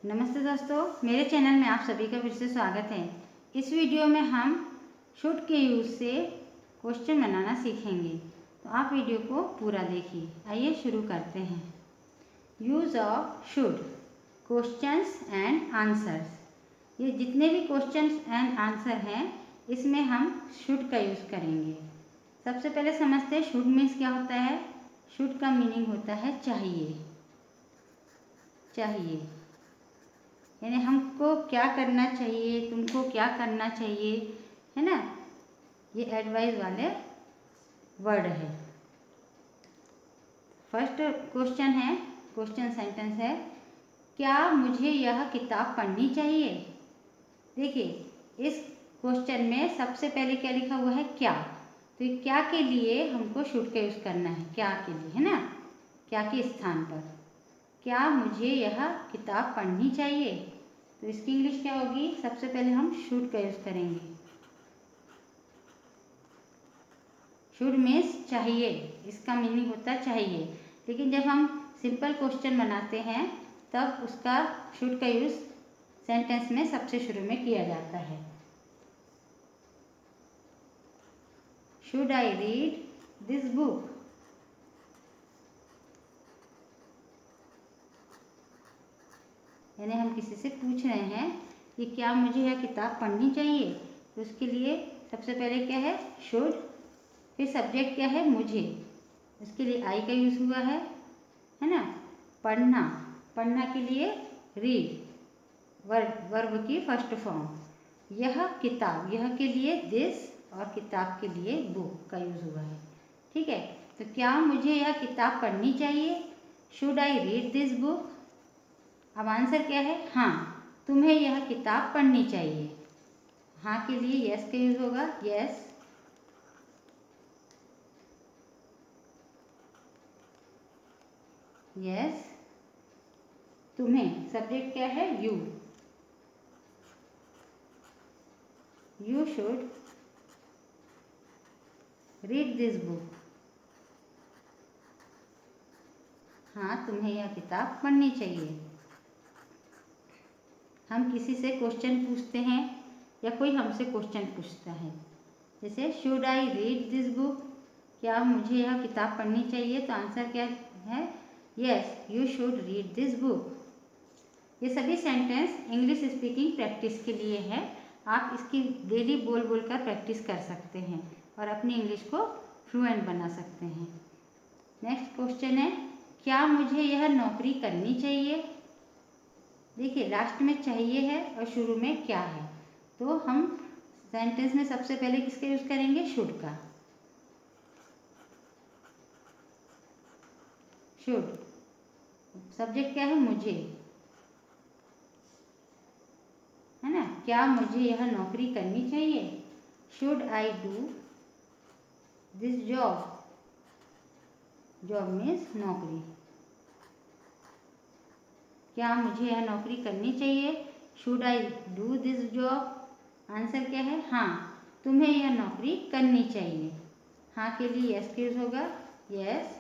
नमस्ते दोस्तों, मेरे चैनल में आप सभी का फिर से स्वागत है। इस वीडियो में हम शुड के यूज़ से क्वेश्चन बनाना सीखेंगे, तो आप वीडियो को पूरा देखिए। आइए शुरू करते हैं। Use of should, questions and answers. ये जितने भी क्वेश्चंस एंड आंसर हैं, इसमें हम शुड का यूज़ करेंगे। सबसे पहले समझते हैं शुड मीन्स क्या होता है। शुड का मीनिंग होता है चाहिए। चाहिए यानी हमको क्या करना चाहिए, तुमको क्या करना चाहिए, है ना। ये एडवाइस वाले वर्ड है। फर्स्ट क्वेश्चन है, क्वेश्चन सेंटेंस है, क्या मुझे यह किताब पढ़नी चाहिए। देखिए इस क्वेश्चन में सबसे पहले क्या लिखा हुआ है, क्या। तो क्या के लिए हमको शुड का यूज़ करना है, क्या के लिए, है ना। क्या के स्थान पर क्या मुझे यह किताब पढ़नी चाहिए, तो इसकी इंग्लिश क्या होगी। सबसे पहले हम शुड का यूज़ करेंगे। शुड मीन्स चाहिए, इसका मीनिंग होता है चाहिए। लेकिन जब हम सिंपल क्वेश्चन बनाते हैं तब उसका शुड का यूज़ सेंटेंस में सबसे शुरू में किया जाता है। Should I read this book. यानी हम किसी से पूछ रहे हैं कि क्या मुझे यह किताब पढ़नी चाहिए, तो उसके लिए सबसे पहले क्या है, शुड। फिर सब्जेक्ट क्या है, मुझे। इसके लिए आई का यूज़ हुआ है ना। पढ़ना, पढ़ना के लिए रीड, वर्ब की फर्स्ट फॉर्म। यह किताब, यह के लिए दिस, और किताब के लिए बुक का यूज़ हुआ है। ठीक है, तो क्या मुझे यह किताब पढ़नी चाहिए, should I read this book. अब आंसर क्या है, हाँ, तुम्हें यह किताब पढ़नी चाहिए। हाँ के लिए यस का यूज़ होगा, यस। यस, तुम्हें, सब्जेक्ट क्या है, you. You should read this book. हाँ, तुम्हें यह किताब पढ़नी चाहिए। हम किसी से क्वेश्चन पूछते हैं या कोई हमसे क्वेश्चन पूछता है, जैसे should I read this book, क्या मुझे यह किताब पढ़नी चाहिए, तो आंसर क्या है, yes you should read this book. ये सभी सेंटेंस इंग्लिश स्पीकिंग प्रैक्टिस के लिए है। आप इसकी डेली बोल बोल कर प्रैक्टिस कर सकते हैं और अपनी इंग्लिश को फ्लुएंट बना सकते हैं। नेक्स्ट क्वेश्चन है, क्या मुझे यह नौकरी करनी चाहिए। देखिए लास्ट में चाहिए है और शुरू में क्या है, तो हम सेंटेंस में सबसे पहले किसका यूज़ करेंगे, शुड का। शुड, सब्जेक्ट क्या है, मुझे, है ना। क्या मुझे यह नौकरी करनी चाहिए, should I do this job. Job means नौकरी। क्या मुझे यह नौकरी करनी चाहिए, should I do this job. Answer क्या है, हाँ, तुम्हें यह नौकरी करनी चाहिए। हाँ के लिए यस का यूज होगा, यस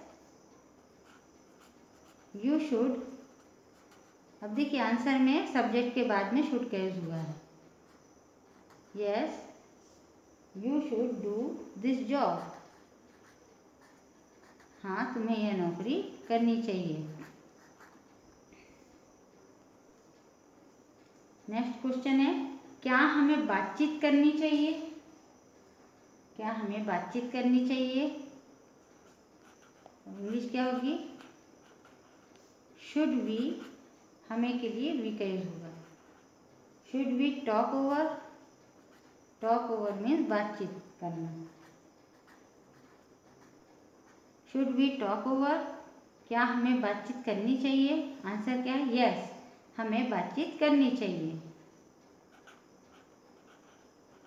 यू शुड। अब देखिए आंसर में सब्जेक्ट के बाद में शुड का यूज हुआ है। Yes you should do this job. हाँ, तुम्हें यह नौकरी करनी चाहिए। नेक्स्ट क्वेश्चन है, क्या हमें बातचीत करनी चाहिए। क्या हमें बातचीत करनी चाहिए, इंग्लिश क्या होगी, शुड वी। हमें के लिए वी का यूज होगा। Should we talk over. Talk over means बातचीत करना। शुड वी टॉक ओवर, क्या हमें बातचीत करनी चाहिए। आंसर क्या है, यस हमें बातचीत करनी चाहिए।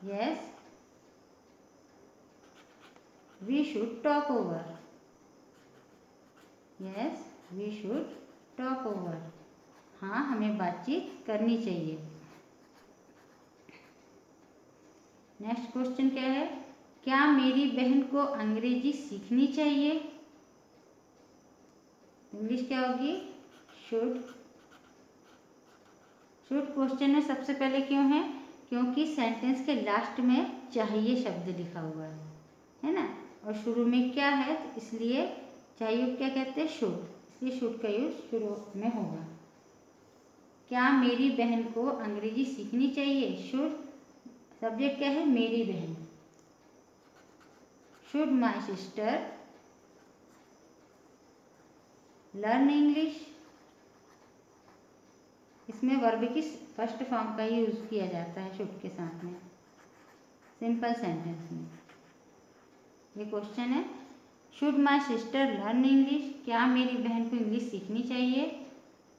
Yes we should talk over. Yes we should talk over. हाँ, हमें बातचीत करनी चाहिए। नेक्स्ट क्वेश्चन क्या है, क्या मेरी बहन को अंग्रेजी सीखनी चाहिए। इंग्लिश क्या होगी, शुड शुड क्वेश्चन में सबसे पहले क्यों है? क्योंकि सेंटेंस के लास्ट में चाहिए शब्द लिखा हुआ है ना, और शुरू में क्या है, तो इसलिए चाहिए क्या कहते हैं? शुड, इसलिए शुड का यूज शुरू में होगा। क्या मेरी बहन को अंग्रेजी सीखनी चाहिए? शुड, सब्जेक्ट क्या है? मेरी बहन। Should my sister learn English? इसमें वर्ब की फर्स्ट फॉर्म का यूज किया जाता है शुड के साथ में, सिंपल सेंटेंस में। ये क्वेश्चन है, should my sister learn English? क्या मेरी बहन को इंग्लिश सीखनी चाहिए?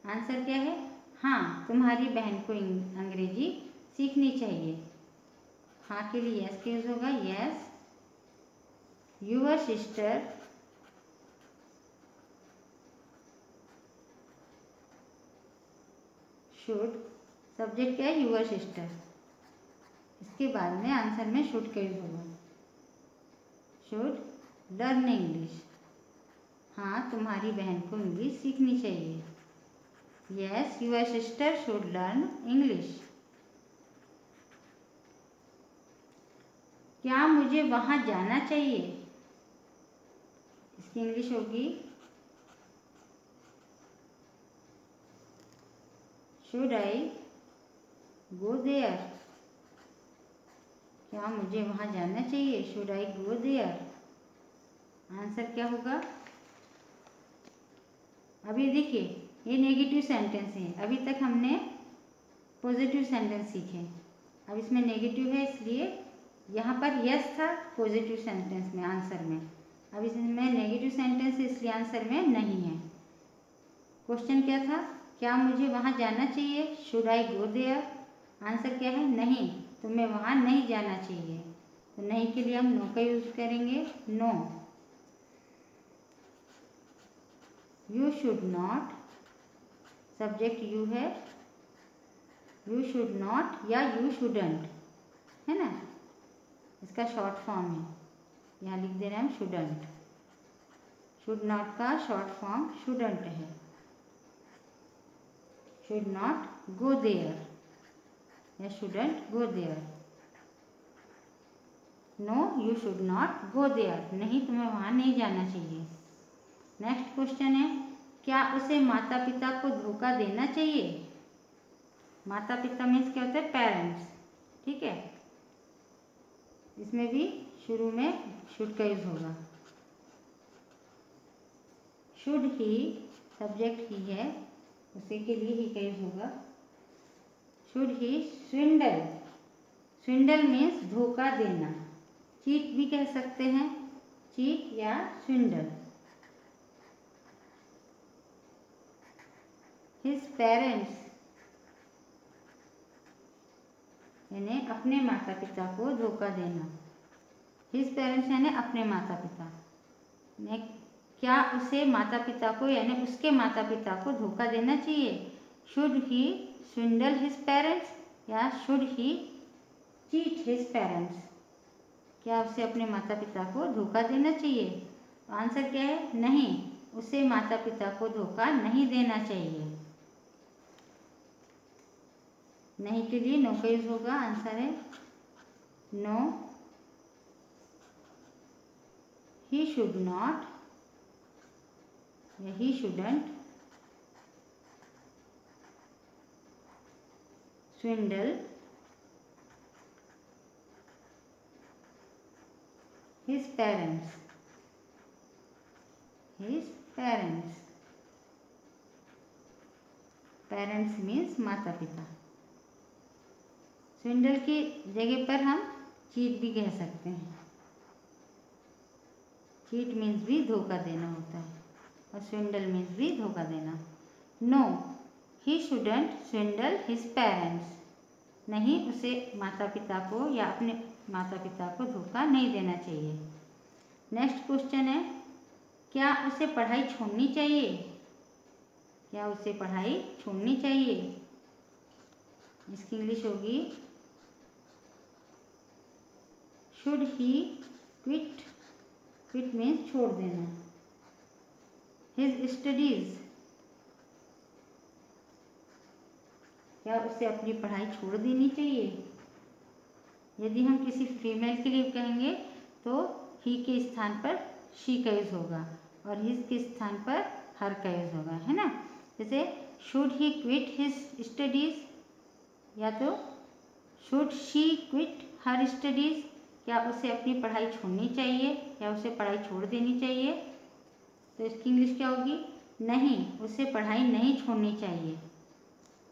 आंसर क्या है? हाँ, तुम्हारी बहन को अंग्रेजी सीखनी चाहिए। हाँ के लिए यस का यूज होगा, yes your sister should, subject क्या है? Your sister. इसके बाद में आंसर में शुड का यूज होगा, शुड लर्न इंग्लिश। हाँ, तुम्हारी बहन को इंग्लिश सीखनी चाहिए। Yes your sister should learn English. क्या मुझे वहाँ जाना चाहिए? इसकी इंग्लिश होगी शुड आई गो देयर? क्या मुझे वहाँ जाना चाहिए? Should I go there? Answer क्या होगा? अभी देखिए, ये नेगेटिव सेंटेंस है, अभी तक हमने पॉजिटिव सेंटेंस सीखे, अब इसमें नेगेटिव है, इसलिए यहाँ पर यस था पॉजिटिव सेंटेंस में आंसर में, अब इसमें नेगेटिव सेंटेंस है इसलिए आंसर में नहीं है। क्वेश्चन क्या था? क्या मुझे वहाँ जाना चाहिए? Should I go there? Answer क्या है? नहीं, तुम्हें वहाँ नहीं जाना चाहिए। तो नहीं के लिए हम नो का यूज करेंगे, no you should not, subject you है, यू शुड नॉट या यू शुडंट है ना, इसका शॉर्ट फॉर्म है, यहाँ लिख दे रहे हैं हम शुडंट। शुड नॉट का शॉर्ट फॉर्म शुडंट है। शुड नॉट गो देयर या shouldn't go there. No you should not go there, नहीं तुम्हें वहाँ नहीं जाना चाहिए। नेक्स्ट क्वेश्चन है, क्या उसे माता पिता को धोखा देना चाहिए? माता पिता मीन्स क्या होता है? पेरेंट्स, ठीक है, इसमें भी शुरू में शुड का यूज होगा। शुड ही, सब्जेक्ट ही है, उसी के लिए ही का यूज होगा। शुड ही स्विंडल, स्विंडल मीन्स धोखा देना, चीट भी कह सकते हैं, चीट या स्विंडल। हिज पेरेंट्स, यानी अपने माता पिता को धोखा देना। हिज पेरेंट्स यानी अपने माता पिता ने, क्या उसे माता पिता को यानी उसके माता पिता को धोखा देना चाहिए? Should he swindle his parents या should he cheat his parents? क्या उसे अपने माता पिता को धोखा देना चाहिए? तो आंसर क्या है? नहीं, उसे माता पिता को धोखा नहीं देना चाहिए। नहीं के लिए नो का यूज होगा, आंसर है नो ही शुड नॉट या ही shouldn't स्विंडल his parents, his parents, parents means माता पिता। स्विंडल की जगह पर हम चीट भी कह सकते हैं, चीट मीन्स भी धोखा देना होता है और स्विंडल मीन्स भी धोखा देना। No he shouldn't swindle his parents, नहीं उसे माता पिता को या अपने माता पिता को धोखा नहीं देना चाहिए। नेक्स्ट क्वेश्चन है, क्या उसे पढ़ाई छोड़नी चाहिए? क्या उसे पढ़ाई छोड़नी चाहिए? इसकी इंग्लिश होगी should he quit, quit means छोड़ देना, हिज स्टडीज, क्या उसे अपनी पढ़ाई छोड़ देनी चाहिए? यदि हम किसी फीमेल के लिए कहेंगे तो ही के स्थान पर शी का यूज होगा और हिज के स्थान पर हर का यूज होगा, है ना। जैसे should he quit his studies, या तो should she quit her studies, क्या उसे अपनी पढ़ाई छोड़नी चाहिए या उसे पढ़ाई छोड़ देनी चाहिए। तो इसकी इंग्लिश क्या होगी? नहीं, उसे पढ़ाई नहीं छोड़नी चाहिए।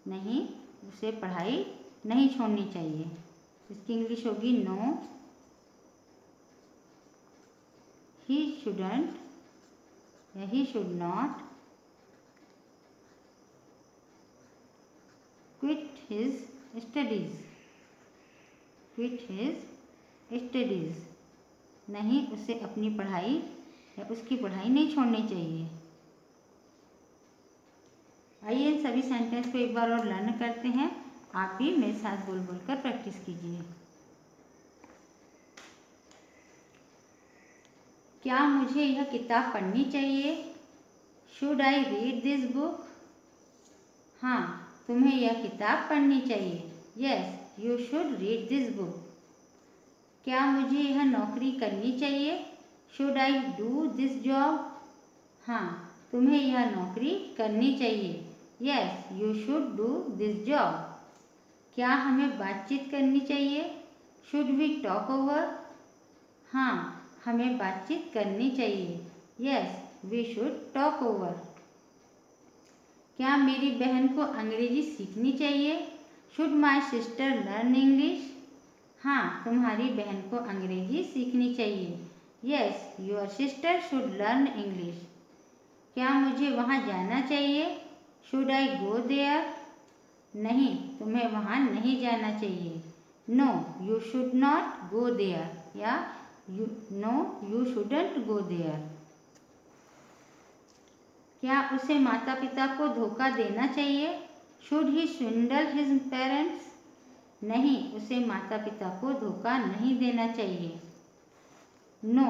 नहीं, उसे पढ़ाई नहीं छोड़नी चाहिए। इसकी इंग्लिश होगी नो, ही शुडंट या he should not quit his studies. Quit his studies, नहीं, उसे अपनी पढ़ाई या उसकी पढ़ाई नहीं छोड़नी चाहिए। आइए इन सभी सेंटेंस को एक बार और लर्न करते हैं। आप भी मेरे साथ बोल बोल कर प्रैक्टिस कीजिए। क्या मुझे यह किताब पढ़नी चाहिए? Should I read this book? हाँ, तुम्हें यह किताब पढ़नी चाहिए। Yes, you should read this book. क्या मुझे यह नौकरी करनी चाहिए? Should I do this job? हाँ, तुम्हें यह नौकरी करनी चाहिए। Yes, you should do this job. क्या हमें बातचीत करनी चाहिए? Should we talk over? हाँ, हमें बातचीत करनी चाहिए। Yes, we should talk over. क्या मेरी बहन को अंग्रेजी सीखनी चाहिए? Should my sister learn English? हाँ, तुम्हारी बहन को अंग्रेजी सीखनी चाहिए। Yes, your sister should learn English. क्या मुझे वहाँ जाना चाहिए? Should I go there? नहीं, तुम्हें वहाँ नहीं जाना चाहिए। No, you should not go there या no, you shouldn't go there. क्या उसे माता पिता को धोखा देना चाहिए? Should he swindle his parents? नहीं, उसे माता पिता को धोखा नहीं देना चाहिए। No,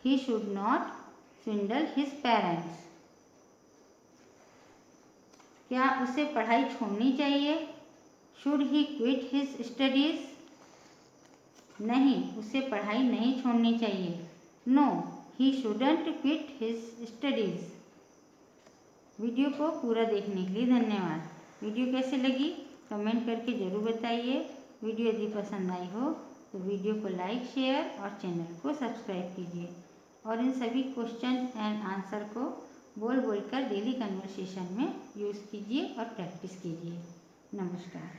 he should not swindle his parents. क्या उसे पढ़ाई छोड़नी चाहिए? Should he quit his studies? नहीं, उसे पढ़ाई नहीं छोड़नी चाहिए। No, he shouldn't quit his studies. Video को पूरा देखने के लिए धन्यवाद। वीडियो कैसे लगी कमेंट करके ज़रूर बताइए। वीडियो यदि पसंद आई हो तो वीडियो को लाइक, शेयर और चैनल को सब्सक्राइब कीजिए और इन सभी क्वेश्चन एंड आंसर को बोल बोल कर डेली कन्वर्सेशन में यूज़ कीजिए और प्रैक्टिस कीजिए। नमस्कार।